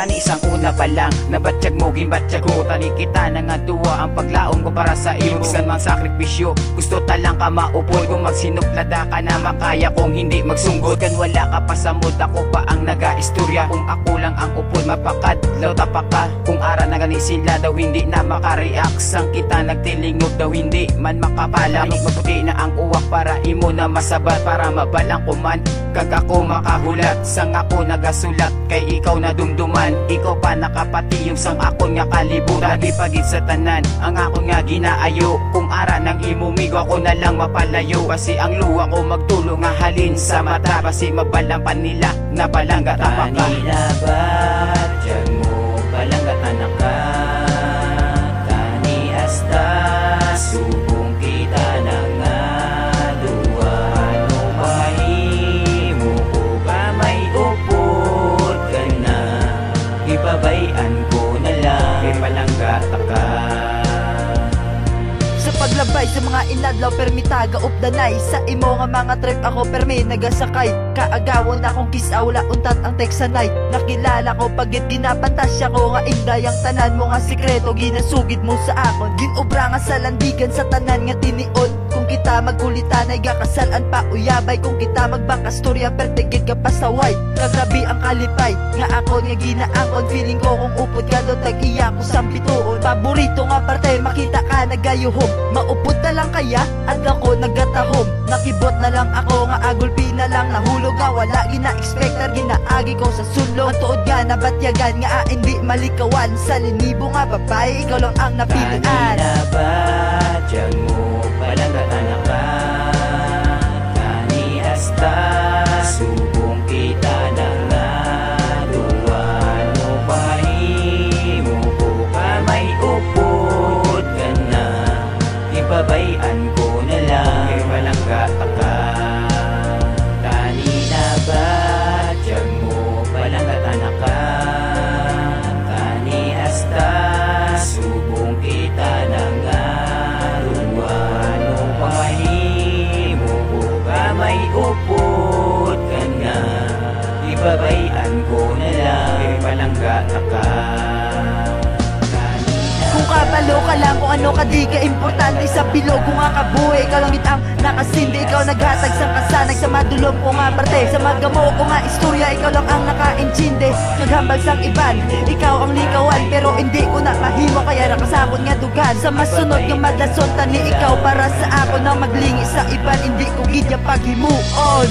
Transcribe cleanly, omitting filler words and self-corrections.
Tani isang una pa lang nabatsyag mo gimbatsyag ko. Tani kita na nga tuwa ang paglaom ko para sa iyo. Bisan mang sakripisyo gusto talang ka maupod. Kung magsinuplada ka na makaya kong hindi magsunggod. Kan wala ka pa sa mood ako pa ang naga-istorya. Kung ako lang ang upod mapakadlaw tapaka. Kung ara na gani sila daw hindi na makareact. Sang kita nagtilingog daw hindi man makapala. Magputi na ang uwak para imo na masabat. Para mabalang ko man kag ako makahulat. Sang ako nagasulat kay ikaw na dumduman. Ikaw pa nakapatiyong sang ako nga kalibutan. Di pagit sa tanan ang ako nga ginaayo. Kung ara nang imumigo ako na lang mapalayo. Kasi ang luwa ko magtulong nga halin sa mata. Kasi mabalang pa nila na balangga tapaka. Kanila ba't dyan mo balangga tanaka. Kani hasta subong kita na nga duwa. Ano mahimo ko ba may upod ka na. Ibabayan ko na lang kay balangga taka. Sa paglabay sa mga inadlaw permi taga updanay. Sa imo nga mga trip ako permi nagasakay. Kaagawon akong kisa wala untat ang teksanay. Nakilala ko pagit ginapantasya ko nga inday ang tanan mo nga sikreto ginasugid mo sa akon. Ginobra nga sa landigan sa tanan nga tiniod. Kung kita magkulitan ay gakasalan pa uyabay. Kung kita magbakastorya pertigid ka pasaway. Kagrabi ang kalipay nga ako nga ginaangkon. Feeling ko kung upod ka do tag-iya ko sa bituon. Paborito nga parte makita ka nagayuhom. Maupod na lang kaya at ako nagatahom. Nakibot na lang ako nga agulpi na lang. Nahulog nga wala gina-expectar ginaagi ko sa sulong. Ang tuod nga nabatyagan nga hindi malikawan. Sa linibo nga babae ikaw lang ang napilian. Kanina ba't dyan mo balangga tanaka. Kani hasta subong kita na nga duwa. Ano mahimo ko ka may upod ka na. Ibabayan ko na lang kay balangga taka. Kanina ba't dyan mo balangga tanaka. Kani hasta subong kita na nga duwa. Ano mahimo ko ka may upod ka na. Ibabayan ko na lang kay balangga taka. Kung kabalo ka lang kung ano ka di ka importante sa bilog. Kung nga kabuhay ikaw lang bitang nakasindi. Ikaw naghatag sa kasanag sa madulom ko nga parte. Sa magamo ko nga istorya ikaw lang ang nakaintindi. Naghambal sang iban ikaw ang likawan. Pero hindi ko na mahimo kaya nakasabot nga dugan. Sa masunod nga madlason tani ikaw para sa ako na maglingi sa iban. Hindi ko gidya paghimuon.